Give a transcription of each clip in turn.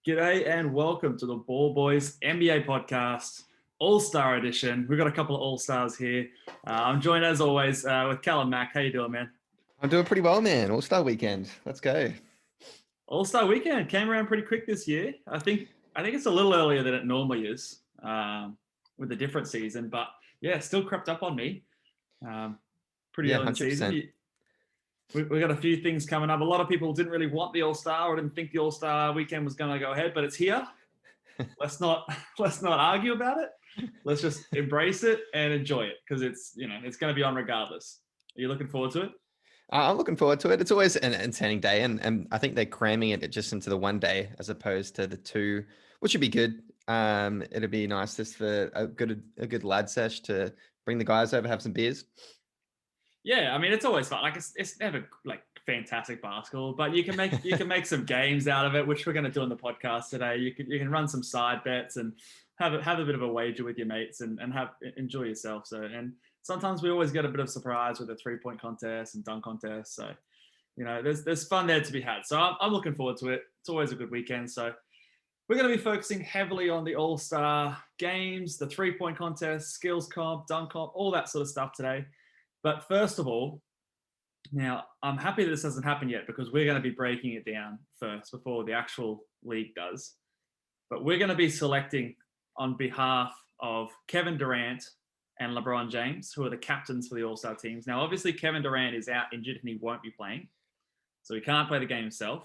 G'day and welcome to the Ball Boys NBA podcast, All-Star Edition. We've got a couple of All-Stars here. I'm joined as always with Callum and Mac. How you doing, man? I'm doing pretty well, man. All-Star weekend. Let's go. All-Star weekend came around pretty quick this year. I think it's a little earlier than it normally is with a different season, but yeah, still crept up on me. Pretty early in the 100%. season. We've got a few things coming up. A lot of people didn't really want the All-Star or didn't think the All-Star weekend was going to go ahead, but it's here. Let's not argue about it. Let's just embrace it and enjoy it because it's going to be on regardless. Are you looking forward to it? I'm looking forward to it. It's always an entertaining day, and I think they're cramming it just into the one day as opposed to the two, which would be good. It'd be nice just for a good lad sesh to bring the guys over, have some beers. Yeah, I mean it's always fun. Like it's never like fantastic basketball, but you can make some games out of it, which we're going to do on the podcast today. You can run some side bets and have a bit of a wager with your mates and enjoy yourself. So and sometimes we always get a bit of surprise with a 3-point contest and dunk contest. So there's fun there to be had. So I'm looking forward to it. It's always a good weekend. So we're going to be focusing heavily on the All-Star games, the 3-point contest, skills comp, dunk comp, all that sort of stuff today. But first of all, now I'm happy that this hasn't happened yet because we're going to be breaking it down first before the actual league does. But we're going to be selecting on behalf of Kevin Durant and LeBron James, who are the captains for the All-Star teams. Now, obviously, Kevin Durant is out injured and he won't be playing. So he can't play the game himself.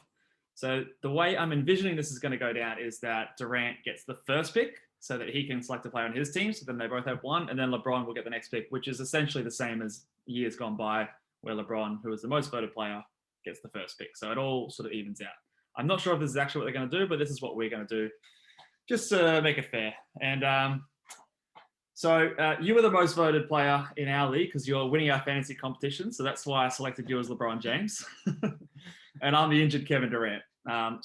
So the way I'm envisioning this is going to go down is that Durant gets the first pick so that he can select a player on his team. So then they both have one, and then LeBron will get the next pick, which is essentially the same as years gone by, where LeBron, who is the most voted player, gets the first pick. So it all sort of evens out. I'm not sure if this is actually what they're going to do, but this is what we're going to do, just to make it fair. And so you were the most voted player in our league because you're winning our fantasy competition. So that's why I selected you as LeBron James. And I'm the injured Kevin Durant.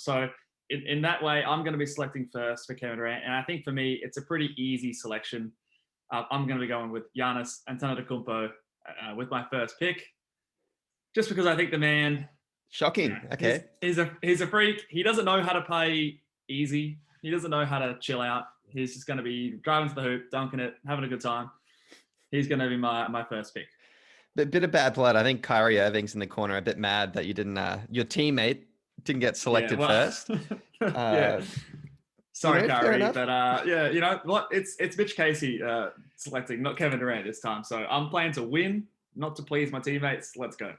So in that way, I'm going to be selecting first for Kevin Durant. And I think for me, it's a pretty easy selection. I'm going to be going with Giannis Antetokounmpo with my first pick, just because I think the man... Shocking. Okay. He's a freak. He doesn't know how to play easy. He doesn't know how to chill out. He's just going to be driving to the hoop, dunking it, having a good time. He's going to be my first pick. Bit of bad blood. I think Kyrie Irving's in the corner a bit mad that you didn't, your teammate didn't get selected first. Yeah. Sorry, Kyrie, but yeah, you know what? It's Mitch Casey selecting, not Kevin Durant this time. So I'm playing to win, not to please my teammates. Let's go.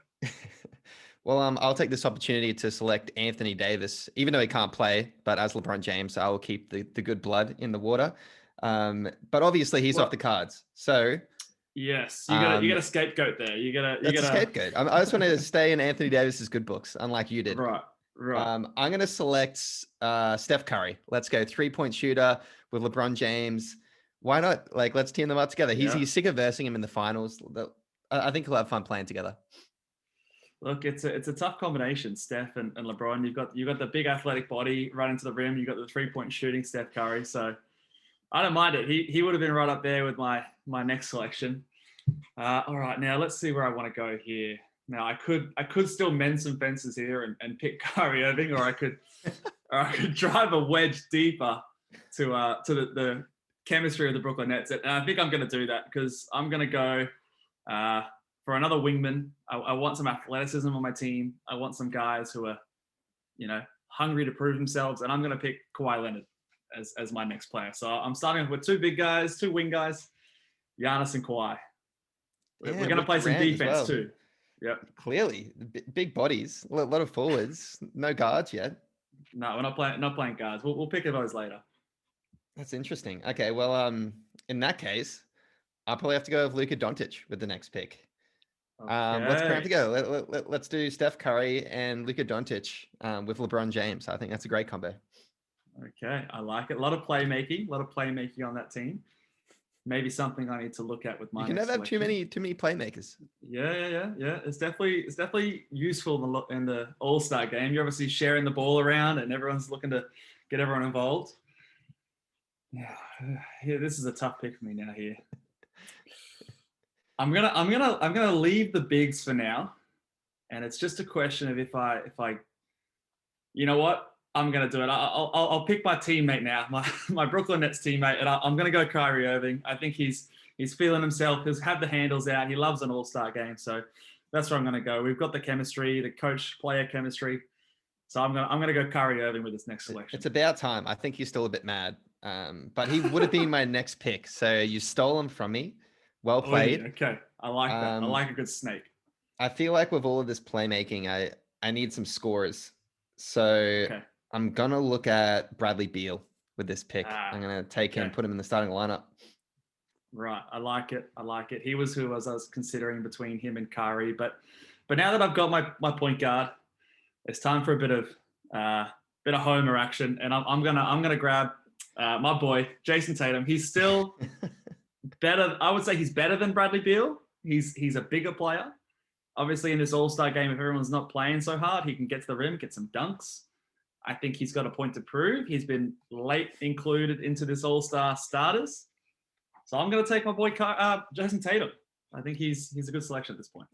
Well, I'll take this opportunity to select Anthony Davis, even though he can't play. But as LeBron James, I will keep the good blood in the water. But obviously, he's off the cards. So yes, you got a scapegoat there. You got a scapegoat. I just want to stay in Anthony Davis's good books, unlike you did. Right. I'm going to select Steph Curry. Let's go 3-point shooter with LeBron James. Why not? Like, let's team them up together. He's sick of versing him in the finals. I think he'll have fun playing together. Look, it's a tough combination, Steph and LeBron. You've got the big athletic body right into the rim. You've got the 3-point shooting Steph Curry. So I don't mind it. He would have been right up there with my next selection. All right, now let's see where I want to go here. Now I could still mend some fences here and pick Kyrie Irving, or I could drive a wedge deeper to the chemistry of the Brooklyn Nets. And I think I'm going to do that because I'm going to go for another wingman. I want some athleticism on my team. I want some guys who are, hungry to prove themselves. And I'm going to pick Kawhi Leonard as my next player. So I'm starting with two big guys, two wing guys, Giannis and Kawhi. We're going to play some defense too. Yep. Clearly, big bodies, a lot of forwards, no guards yet. No, we're not playing guards. We'll pick those later. That's interesting. Okay, well, in that case, I'll probably have to go with Luka Doncic with the next pick. Okay. Let's cram to go. Let's do Steph Curry and Luka Doncic with LeBron James. I think that's a great combo. Okay, I like it. A lot of playmaking on that team. Maybe something I need to look at with my. You can never have too many playmakers. Yeah. It's definitely useful in the All-Star game. You're obviously sharing the ball around, and everyone's looking to get everyone involved. Yeah, this is a tough pick for me now here. I'm gonna leave the bigs for now, and it's just a question of if I, you know what? I'm gonna do it. I'll pick my teammate now, my Brooklyn Nets teammate, and I'm gonna go Kyrie Irving. I think he's feeling himself. He's had the handles out. He loves an All-Star game, so that's where I'm gonna go. We've got the chemistry, the coach-player chemistry, so I'm gonna go Kyrie Irving with this next selection. It's about time. I think he's still a bit mad, but he would have been my next pick. So you stole him from me. Well played. Okay, I like that. I like a good snake. I feel like with all of this playmaking, I need some scorers. So I'm gonna look at Bradley Beal with this pick. I'm gonna take him, put him in the starting lineup. Right, I like it. He was who I was considering between him and Kyrie, but now that I've got my point guard, it's time for a bit of homer action, and I'm gonna grab my boy Jayson Tatum. He's still better. I would say he's better than Bradley Beal. He's a bigger player. Obviously, in this All-Star game, if everyone's not playing so hard, he can get to the rim, get some dunks. I think he's got a point to prove. He's been late included into this All-Star starters. So I'm going to take my boy Jayson Tatum. I think he's a good selection at this point.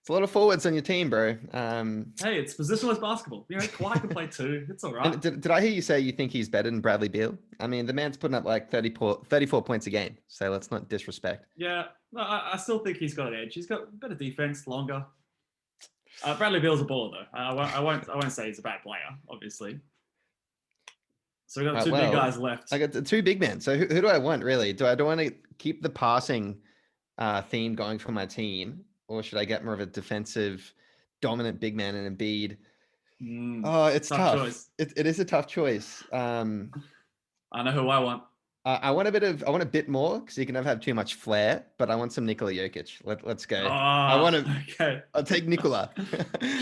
It's a lot of forwards on your team, bro. Hey, it's positionless basketball. You know, Kawhi can play too. It's all right. Did I hear you say you think he's better than Bradley Beal? I mean, the man's putting up like 34 points a game. So let's not disrespect. Yeah, no, I still think he's got an edge. He's got better defense, longer. Bradley Beal's a baller though. I won't say he's a bad player, obviously. So we've got two big guys left. I got the two big men. So who do I want really? Do I want to keep the passing theme going for my team, or should I get more of a defensive, dominant big man in Embiid? Oh, it's tough. It is a tough choice. I know who I want. I want a bit more because he can never have too much flair, but I want some Nikola Jokic. Let's go. I want to. Okay. I'll take Nikola.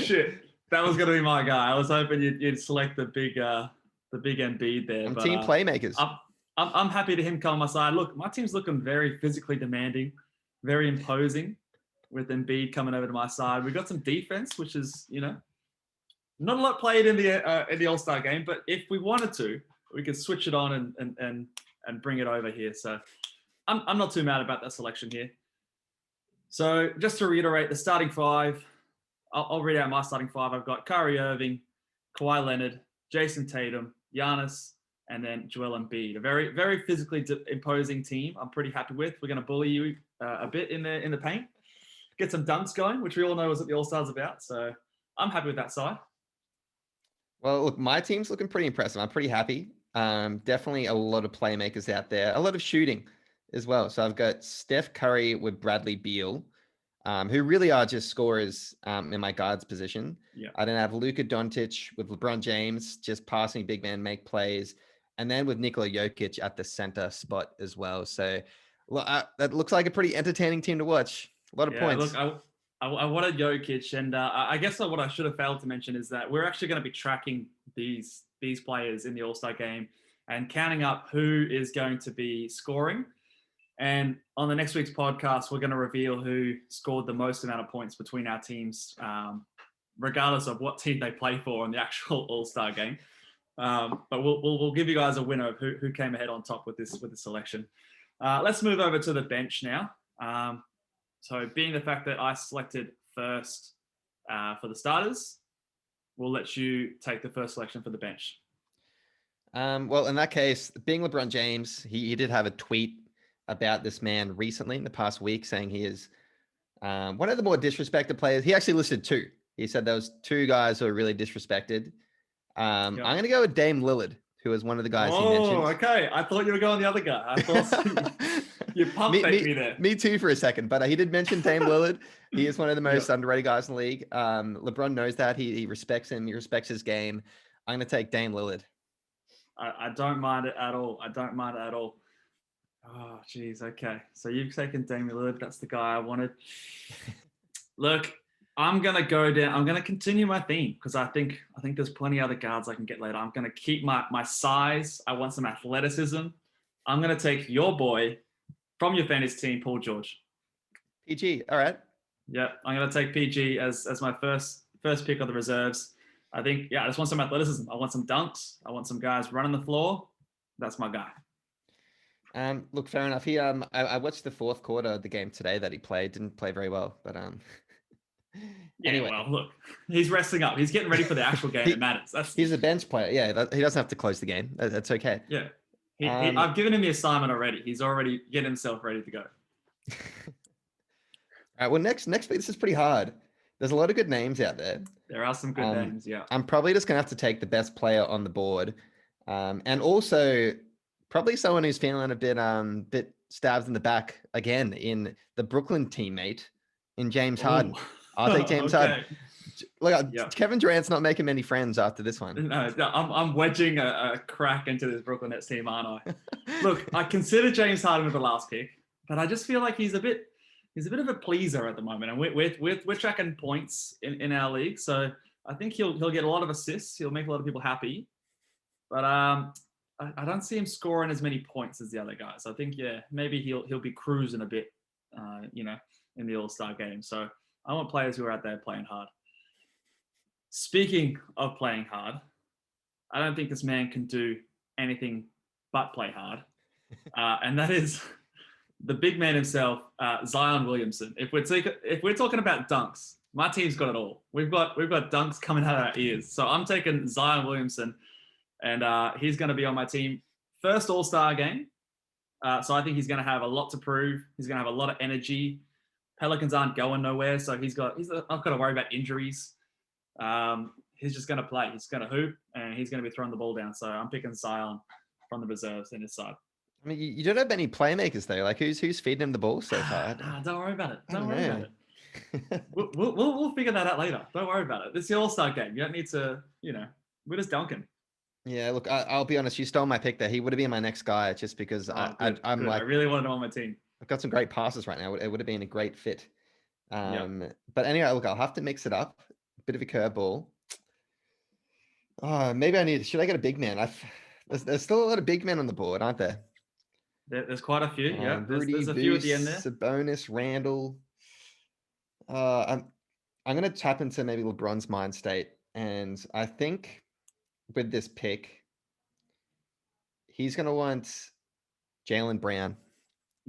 Shit, that was gonna be my guy. I was hoping you'd select the big Embiid there. I'm team playmakers. I'm happy to him come on my side. Look, my team's looking very physically demanding, very imposing, with Embiid coming over to my side. We got some defense, which is not a lot played in the All-Star game, but if we wanted to, we could switch it on and bring it over here. So I'm not too mad about that selection here. So just to reiterate, the starting five, I'll read out my starting five. I've got Kyrie Irving, Kawhi Leonard, Jayson Tatum, Giannis, and then Joel Embiid. A very, very physically imposing team. I'm pretty happy with. We're going to bully you a bit in the paint, get some dunks going, which we all know is what the All-Star's about. So I'm happy with that side. Well, look, my team's looking pretty impressive. I'm pretty happy. Definitely a lot of playmakers out there, a lot of shooting as well. So I've got Steph Curry with Bradley Beal, who really are just scorers in my guards position. Yeah. I then have Luka Doncic with LeBron James, just passing big man, make plays. And then with Nikola Jokic at the center spot as well. So that looks like a pretty entertaining team to watch. A lot of points. Look, I wanted Jokic, and I guess what I should have failed to mention is that we're actually going to be tracking these players in the All-Star game and counting up who is going to be scoring. And on the next week's podcast, we're going to reveal who scored the most amount of points between our teams, regardless of what team they play for in the actual All-Star game. But we'll give you guys a winner of who came ahead on top with this selection. Let's move over to the bench now. So being the fact that I selected first for the starters, we'll let you take the first selection for the bench. Well, in that case, being LeBron James, he did have a tweet about this man recently in the past week saying he is one of the more disrespected players. He actually listed two. He said there was two guys who are really disrespected. I'm going to go with Dame Lillard, who was one of the guys he mentioned. Oh, okay. I thought you were going the other guy. I thought you pumped me there. Me too for a second, but he did mention Dame Lillard. He is one of the most underrated guys in the league. LeBron knows that. He respects him. He respects his game. I'm going to take Dame Lillard. I don't mind it at all. Oh, geez. Okay. So you've taken Dame Lillard. That's the guy I wanted. Look, I'm going to go down. I'm going to continue my theme because I think there's plenty of other guards I can get later. I'm going to keep my size. I want some athleticism. I'm going to take your boy from your fantasy team, Paul George. PG. All right. Yeah. I'm going to take PG as my first pick of the reserves. I think, I just want some athleticism. I want some dunks. I want some guys running the floor. That's my guy. Look, fair enough. I watched the fourth quarter of the game today that he played. Didn't play very well, but Yeah, Anyway, well, look, he's resting up. He's getting ready for the actual game that matters. He's a bench player. Yeah, he doesn't have to close the game. That's okay. Yeah. I've given him the assignment already. He's already getting himself ready to go. All right. Well, next week, this is pretty hard. There's a lot of good names out there. There are some good names, yeah. I'm probably just going to have to take the best player on the board. And also probably someone who's feeling a bit stabbed in the back again in the Brooklyn teammate in James Harden. I'll take James Harden. Look, Kevin Durant's not making many friends after this one. No, I'm wedging a crack into this Brooklyn Nets team, aren't I? Look, I consider James Harden with the last pick, but I just feel like he's a bit of a pleaser at the moment, and we're tracking points in our league, so I think he'll get a lot of assists. He'll make a lot of people happy, but I don't see him scoring as many points as the other guys. I think maybe he'll be cruising a bit, in the All-Star game. So I want players who are out there playing hard. Speaking of playing hard, I don't think this man can do anything but play hard, and that is the big man himself, Zion Williamson. If we're talking about dunks, my team's got it all. We've got dunks coming out of our ears. So I'm taking Zion Williamson, and he's going to be on my team. First All-Star game. So I think he's going to have a lot to prove. He's going to have a lot of energy. Pelicans aren't going nowhere, so I've got to worry about injuries. He's just going to play. He's going to hoop, and he's going to be throwing the ball down. So I'm picking Zion from the reserves in his side. I mean, you don't have any playmakers though. Like, who's feeding him the ball so far? Don't worry about it. Don't worry about it. We'll figure that out later. Don't worry about it. It's the All-Star game. You don't need to, we're just dunking. Yeah, look, I'll be honest. You stole my pick there. He would have been my next guy just because I'm like, I really wanted him on my team. I've got some great passes right now. It would have been a great fit. But anyway, look, I'll have to mix it up. Bit of a curveball. Maybe should I get a big man? There's still a lot of big men on the board, aren't there? There's quite a few. Yeah, there's a few at the end there. Sabonis, Randle. I'm going to tap into maybe LeBron's mind state, and I think with this pick, he's going to want Jaylen Brown.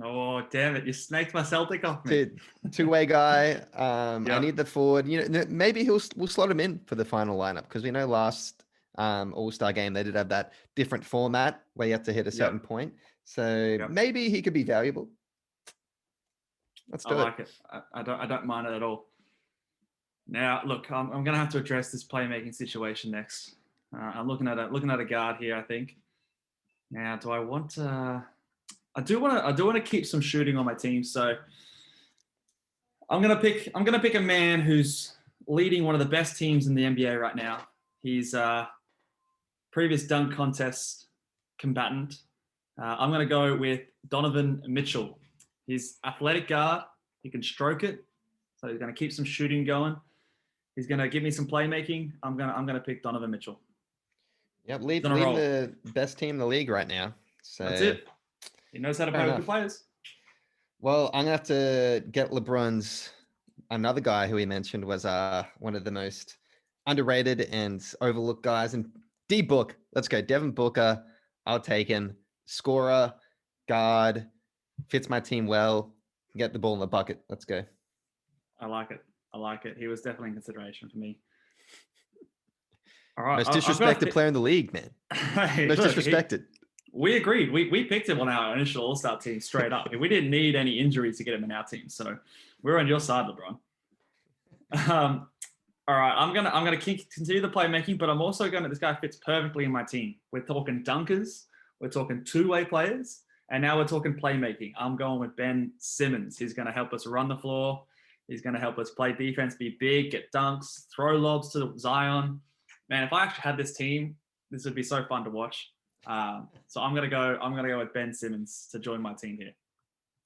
Oh, damn it. You snaked my Celtic off me. Dude, two-way guy. I need the forward. Maybe we'll slot him in for the final lineup, because we know last All-Star game, they did have that different format where you have to hit a certain point. So maybe he could be valuable. Let's do it. I like it. I don't mind it at all. Now, look, I'm going to have to address this playmaking situation next. I'm looking at a guard here, I think. Now, do I want to? I do want to keep some shooting on my team, so I'm gonna pick a man who's leading one of the best teams in the NBA right now. He's previous dunk contest combatant. I'm gonna go with Donavon Mitchell. He's athletic guard. He can stroke it, so he's gonna keep some shooting going. He's gonna give me some playmaking. I'm gonna pick Donavon Mitchell. Yep, leading the best team in the league right now. So that's it. He knows how to play with good players. Well, I'm gonna have to get LeBron's. Another guy who he mentioned was one of the most underrated and overlooked guys. And D-Book, let's go. Devin Booker, I'll take him. Scorer, guard, fits my team well. Get the ball in the bucket. Let's go. I like it. He was definitely in consideration for me. All right. Most disrespected player in the league, man. Hey, Most disrespected. We agreed. We picked him on our initial All-Star team straight up. We didn't need any injuries to get him in our team, so we're on your side, LeBron. All right, I'm gonna continue the playmaking, but I'm also this guy fits perfectly in my team. We're talking dunkers, we're talking two-way players, and now we're talking playmaking. I'm going with Ben Simmons. He's gonna help us run the floor. He's gonna help us play defense, be big, get dunks, throw lobs to Zion. Man, if I actually had this team, this would be so fun to watch. So I'm gonna go with Ben Simmons to join my team here.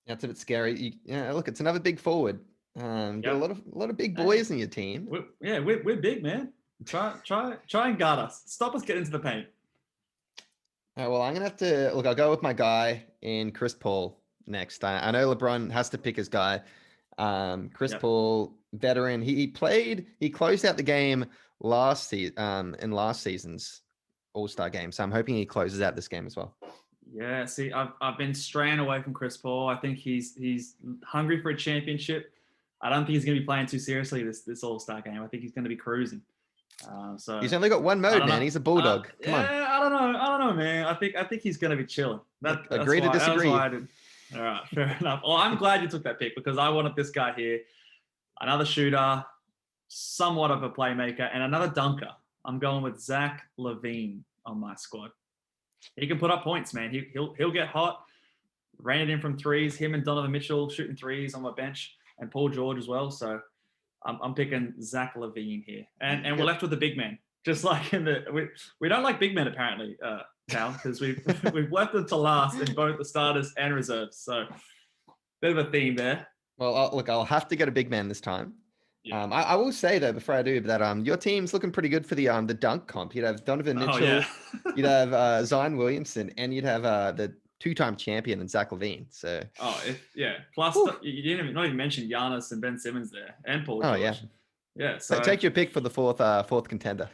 Yeah, it's a bit scary. Look, it's another big forward. Got a lot of big boys in your team. We're big, man. Try and guard us. Stop us getting into the paint. All right, well, I'm gonna have to look. I'll go with my guy in Chris Paul next. I know LeBron has to pick his guy. Chris Paul, veteran. He closed out the game last season in last season's All-Star game. So I'm hoping he closes out this game as well. Yeah, see, I've been straying away from Chris Paul. I think he's hungry for a championship. I don't think he's going to be playing too seriously this All-Star game. I think he's going to be cruising. So he's only got one mode, man. He's a bulldog. Come on. I don't know, man. I think he's going to be chilling. Agree to disagree. All right, fair enough. Well, I'm glad you took that pick because I wanted this guy here, another shooter, somewhat of a playmaker, and another dunker. I'm going with Zach Lavine on my squad. He can put up points, man. He'll get hot, rain it in from threes. Him and Donavon Mitchell shooting threes on my bench, and Paul George as well. So I'm picking Zach Lavine here, and we're left with the big man. Just like we don't like big men apparently, Cal, because we've left them to last in both the starters and reserves. So bit of a theme there. Well, I'll have to get a big man this time. Yeah. I will say though, before I do that, your team's looking pretty good for the dunk comp. You'd have Donavon Mitchell, you'd have Zion Williamson, and you'd have the two-time champion and Zach Lavine. So plus you didn't not even mention Giannis and Ben Simmons there, and Paul George. Yeah. So take your pick for the fourth contender.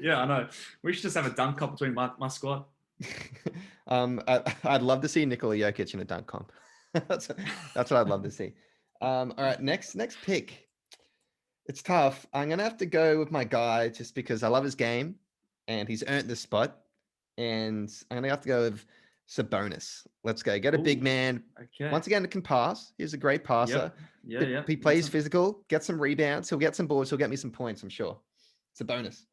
Yeah, I know. We should just have a dunk comp between my squad. I'd love to see Nikola Jokic in a dunk comp. That's what I'd love to see. All right, next pick. It's tough. I'm gonna have to go with my guy just because I love his game and he's earned this spot. And I'm gonna have to go with Sabonis. Let's go. Get a big man. Okay. Once again, it can pass. He's a great passer. Yeah. He plays physical, get some rebounds, he'll get some boards, he'll get me some points, I'm sure. Sabonis.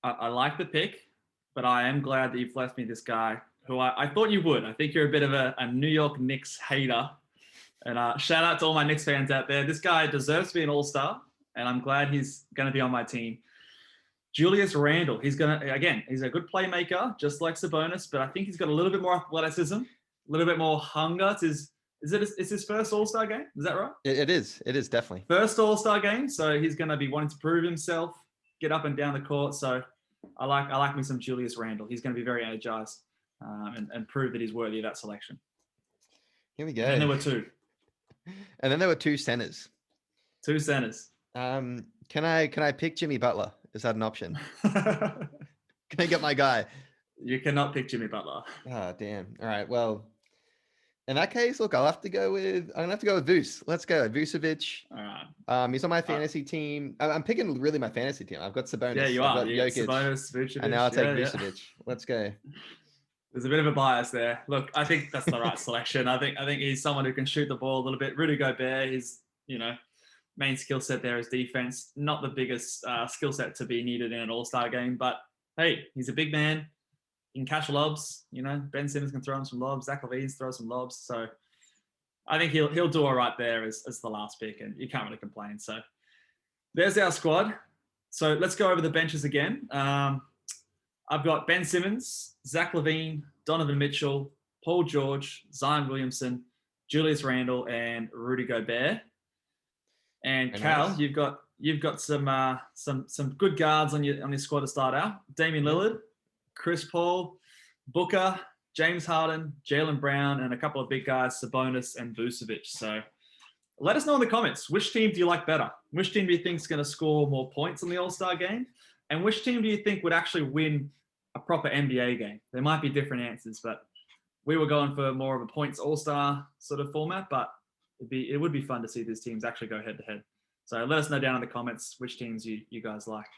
I like the pick, but I am glad that you've left me this guy who I thought you would. I think you're a bit of a New York Knicks hater. And shout out to all my Knicks fans out there. This guy deserves to be an all-star, and I'm glad he's going to be on my team. Julius Randle. He's a good playmaker, just like Sabonis, but I think he's got a little bit more athleticism, a little bit more hunger. It's his first all-star game? Is that right? It is. It is definitely. First all-star game, so he's going to be wanting to prove himself, get up and down the court. So I like me some Julius Randle. He's going to be very energized and prove that he's worthy of that selection. Here we go. And there were two. And then there were two centers. Two centers. Can I pick Jimmy Butler? Is that an option? Can I get my guy? You cannot pick Jimmy Butler. Oh, damn. All right. Well, in that case, look, I'm gonna have to go with Vuce. Let's go. Vucevic. All right. He's on my fantasy team. I'm picking really my fantasy team. I've got Sabonis. Yeah, you are. I've got Jokic, Sabonis, Vucevic. And now I'll take Vucevic. Let's go. There's a bit of a bias there. Look, I think that's the right selection. I think he's someone who can shoot the ball a little bit. Rudy Gobert, his main skill set there is defense. Not the biggest skill set to be needed in an all-star game, but hey, he's a big man. He can catch lobs. Ben Simmons can throw him some lobs. Zach Levine's throw some lobs. So I think he'll do all right there as the last pick, and you can't really complain. So there's our squad. So let's go over the benches again. I've got Ben Simmons, Zach Lavine, Donavon Mitchell, Paul George, Zion Williamson, Julius Randle, and Rudy Gobert. And Cal, nice. you've got some good guards on your squad to start out. Damian Lillard, Chris Paul, Booker, James Harden, Jaylen Brown, and a couple of big guys, Sabonis and Vucevic. So let us know in the comments, which team do you like better? Which team do you think is going to score more points in the All-Star game? And which team do you think would actually win a proper NBA game? There might be different answers, but we were going for more of a points all-star sort of format, but it would be fun to see these teams actually go head to head. So let us know down in the comments which teams you guys like.